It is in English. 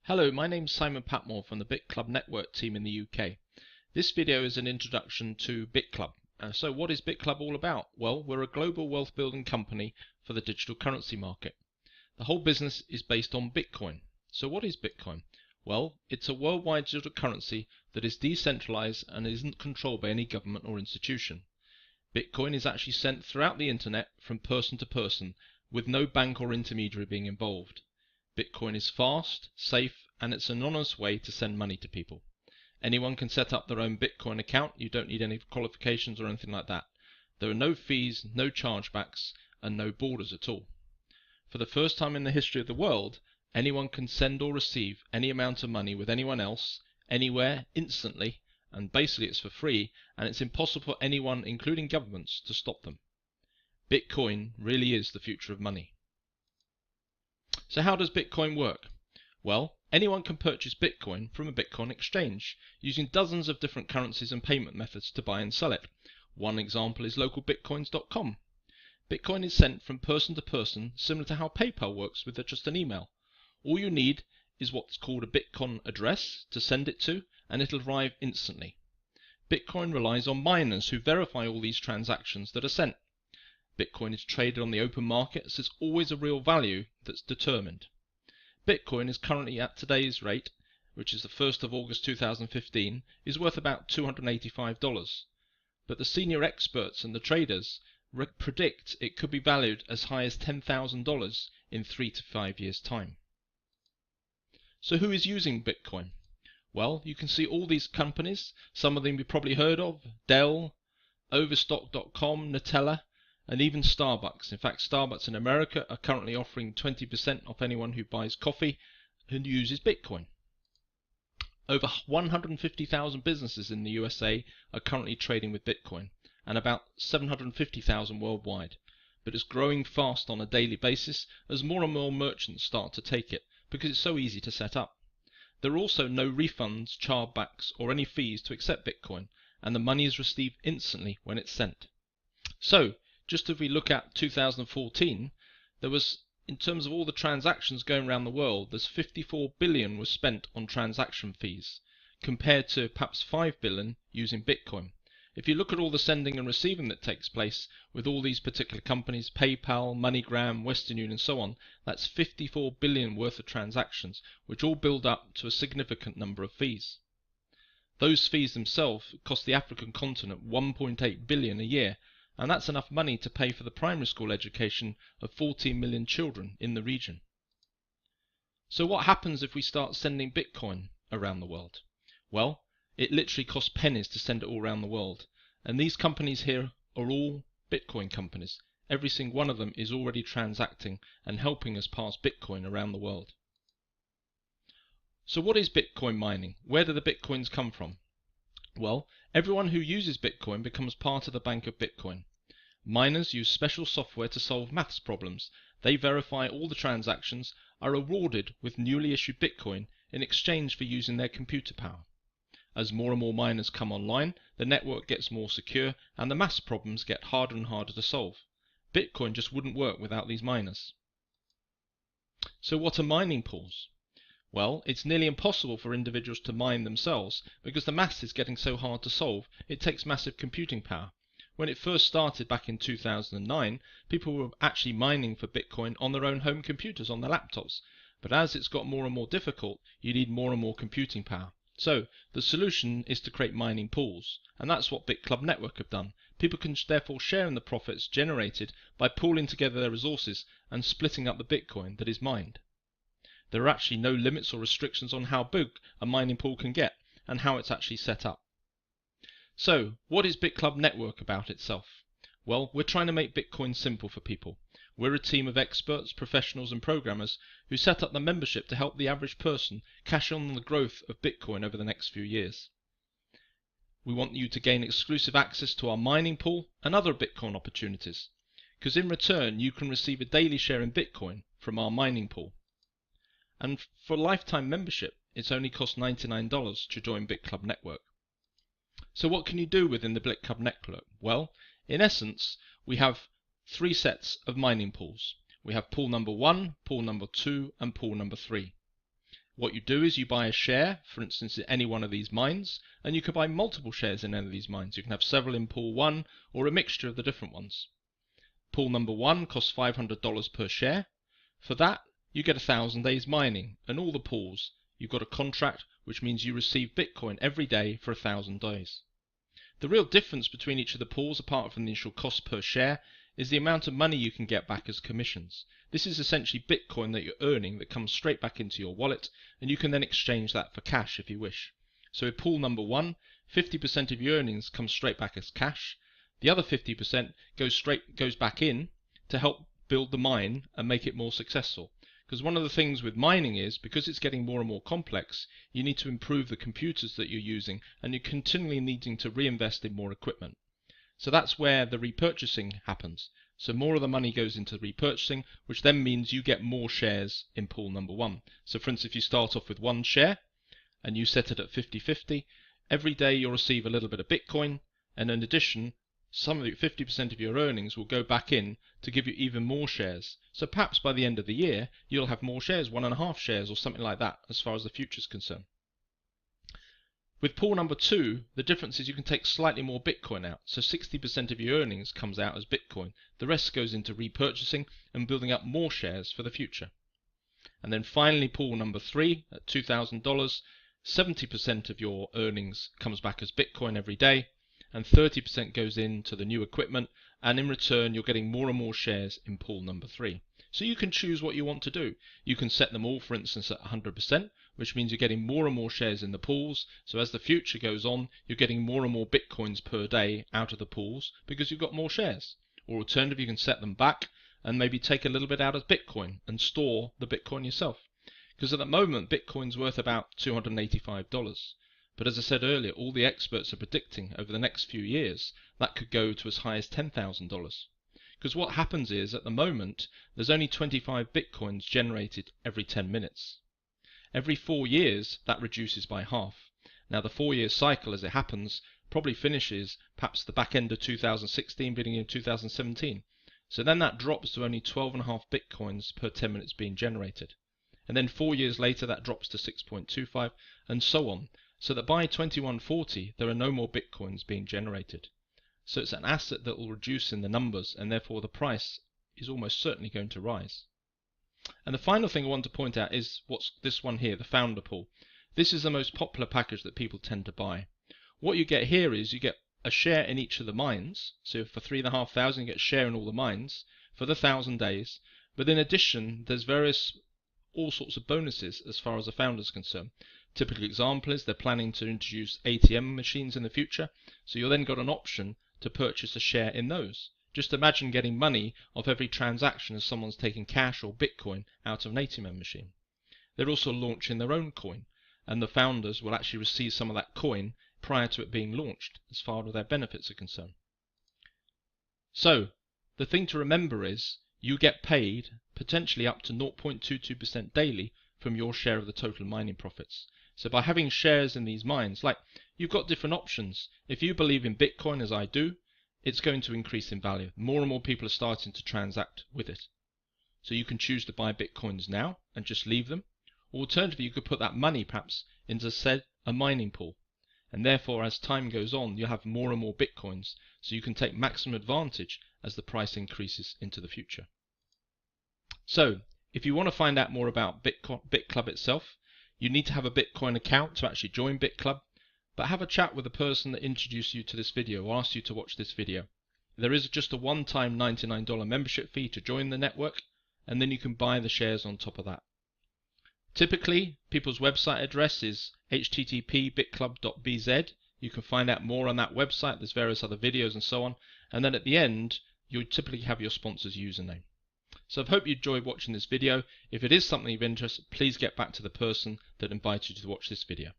Hello, my name's Simon Patmore from the BitClub Network team in the UK. This video is an introduction to BitClub. So what is BitClub all about? Well, we're a global wealth building company for the digital currency market. The whole business is based on Bitcoin. So what is Bitcoin? Well, it's a worldwide digital currency that is decentralized and isn't controlled by any government or institution. Bitcoin is actually sent throughout the internet from person to person with no bank or intermediary being involved. Bitcoin is fast, safe, and it's an honest way to send money to people. Anyone can set up their own Bitcoin account. You don't need any qualifications or anything like that. There are no fees, no chargebacks, and no borders at all. For the first time in the history of the world, anyone can send or receive any amount of money with anyone else, anywhere, instantly, and basically it's for free, and it's impossible for anyone, including governments, to stop them. Bitcoin really is the future of money. So how does Bitcoin work? Well, anyone can purchase Bitcoin from a Bitcoin exchange using dozens of different currencies and payment methods to buy and sell it. One example is localbitcoins.com. Bitcoin is sent from person to person, similar to how PayPal works with just an email. All you need is what's called a Bitcoin address to send it to, and it'll arrive instantly. Bitcoin relies on miners who verify all these transactions that are sent. Bitcoin is traded on the open market, so it's always a real value that's determined. Bitcoin is currently at today's rate, which is the 1st of August 2015, is worth about $285. But the senior experts and the traders predict it could be valued as high as $10,000 in 3 to 5 years' time. So who is using Bitcoin? Well, you can see all these companies, some of them you've probably heard of: Dell, Overstock.com, Nutella, and even Starbucks. In fact, Starbucks in America are currently offering 20% off anyone who buys coffee and uses Bitcoin. Over 150,000 businesses in the USA are currently trading with Bitcoin, and about 750,000 worldwide. But it's growing fast on a daily basis as more and more merchants start to take it because it's so easy to set up. There are also no refunds, chargebacks, or any fees to accept Bitcoin, and the money is received instantly when it's sent. So, just if we look at 2014, there was, in terms of all the transactions going around the world, there's 54 billion was spent on transaction fees, compared to perhaps 5 billion using Bitcoin. If you look at all the sending and receiving that takes place with all these particular companies, PayPal, MoneyGram, Western Union, and so on, that's 54 billion worth of transactions, which all build up to a significant number of fees. Those fees themselves cost the African continent 1.8 billion a year, and that's enough money to pay for the primary school education of 14 million children in the region. So what happens if we start sending Bitcoin around the world? Well, it literally costs pennies to send it all around the world, and these companies here are all Bitcoin companies. Every single one of them is already transacting and helping us pass Bitcoin around the world. So what is Bitcoin mining? Where do the Bitcoins come from? Well, everyone who uses Bitcoin becomes part of the bank of Bitcoin. Miners use special software to solve maths problems. They verify all the transactions, are rewarded with newly issued Bitcoin in exchange for using their computer power. As more and more miners come online, the network gets more secure and the maths problems get harder and harder to solve. Bitcoin just wouldn't work without these miners. So what are mining pools? Well, it's nearly impossible for individuals to mine themselves because the maths is getting so hard to solve. It takes massive computing power. When it first started back in 2009, people were actually mining for Bitcoin on their own home computers, on their laptops. But as it's got more and more difficult, you need more and more computing power. So the solution is to create mining pools, and that's what BitClub Network have done. People can therefore share in the profits generated by pooling together their resources and splitting up the Bitcoin that is mined. There are actually no limits or restrictions on how big a mining pool can get and how it's actually set up. So, what is BitClub Network about itself? Well, we're trying to make Bitcoin simple for people. We're a team of experts, professionals and programmers who set up the membership to help the average person cash in on the growth of Bitcoin over the next few years. We want you to gain exclusive access to our mining pool and other Bitcoin opportunities, because in return you can receive a daily share in Bitcoin from our mining pool. And for lifetime membership, it's only cost $99 to join BitClub Network. So what can you do within the BitClub Network? Well, in essence, we have 3 sets of mining pools. We have pool number 1, pool number 2, and pool number 3. What you do is you buy a share, for instance, in any one of these mines, and you can buy multiple shares in any of these mines. You can have several in pool 1 or a mixture of the different ones. Pool number 1 costs $500 per share. For that, you get 1,000 days mining, and all the pools, you've got a contract which means you receive Bitcoin every day for 1,000 days. The real difference between each of the pools, apart from the initial cost per share, is the amount of money you can get back as commissions. This is essentially Bitcoin that you're earning that comes straight back into your wallet, and you can then exchange that for cash if you wish. So with pool number 1, 50% of your earnings come straight back as cash. The other 50% goes back in to help build the mine and make it more successful. Because one of the things with mining is, because it's getting more and more complex, you need to improve the computers that you're using, and you're continually needing to reinvest in more equipment. So that's where the repurchasing happens. So more of the money goes into repurchasing, which then means you get more shares in pool number 1. So for instance, if you start off with 1 share and you set it at 50-50, every day you'll receive a little bit of Bitcoin, and in addition, some of the 50% of your earnings will go back in to give you even more shares. So perhaps by the end of the year, you'll have more shares, 1.5 shares or something like that, as far as the future is concerned. With pool number 2, the difference is you can take slightly more Bitcoin out. So 60% of your earnings comes out as Bitcoin. The rest goes into repurchasing and building up more shares for the future. And then finally, pool number 3 at $2,000, 70% of your earnings comes back as Bitcoin every day, and 30% goes into the new equipment, and in return you're getting more and more shares in pool number 3. So you can choose what you want to do. You can set them all, for instance, at 100%, which means you're getting more and more shares in the pools. So as the future goes on, you're getting more and more Bitcoins per day out of the pools because you've got more shares. Or alternatively, you can set them back and maybe take a little bit out as Bitcoin and store the Bitcoin yourself. Because at the moment, Bitcoin's worth about $285. But as I said earlier, all the experts are predicting over the next few years that could go to as high as $10,000. Because what happens is, at the moment, there's only 25 Bitcoins generated every 10 minutes. Every 4 years, that reduces by half. Now the 4-year cycle, as it happens, probably finishes perhaps the back end of 2016, beginning of 2017. So then that drops to only 12.5 Bitcoins per 10 minutes being generated. And then 4 years later, that drops to 6.25, and so on. So that by 2140, there are no more Bitcoins being generated. So it's an asset that will reduce in the numbers, and therefore the price is almost certainly going to rise. And the final thing I want to point out is what's this one here, the founder pool. This is the most popular package that people tend to buy. What you get here is you get a share in each of the mines. So for 3,500, you get a share in all the mines for the 1,000 days. But in addition, there's all sorts of bonuses as far as the founder is concerned. Typical example is they're planning to introduce ATM machines in the future, so you'll then got an option to purchase a share in those. Just imagine getting money off every transaction as someone's taking cash or Bitcoin out of an ATM machine. They're also launching their own coin, and the founders will actually receive some of that coin prior to it being launched as far as their benefits are concerned. So the thing to remember is you get paid potentially up to 0.22% daily from your share of the total mining profits. So by having shares in these mines, like you've got different options. If you believe in Bitcoin, as I do, it's going to increase in value. More and more people are starting to transact with it. So you can choose to buy Bitcoins now and just leave them. Alternatively, you could put that money perhaps into, say, a mining pool. And therefore, as time goes on, you'll have more and more Bitcoins, so you can take maximum advantage as the price increases into the future. So, if you want to find out more about BitClub itself, you need to have a Bitcoin account to actually join BitClub, but have a chat with the person that introduced you to this video or asked you to watch this video. There is just a one-time $99 membership fee to join the network, and then you can buy the shares on top of that. Typically, people's website address is http://bitclub.bz. You can find out more on that website. There's various other videos and so on. And then at the end, you'll typically have your sponsor's username. So I hope you enjoyed watching this video. If it is something of interest, please get back to the person that invited you to watch this video.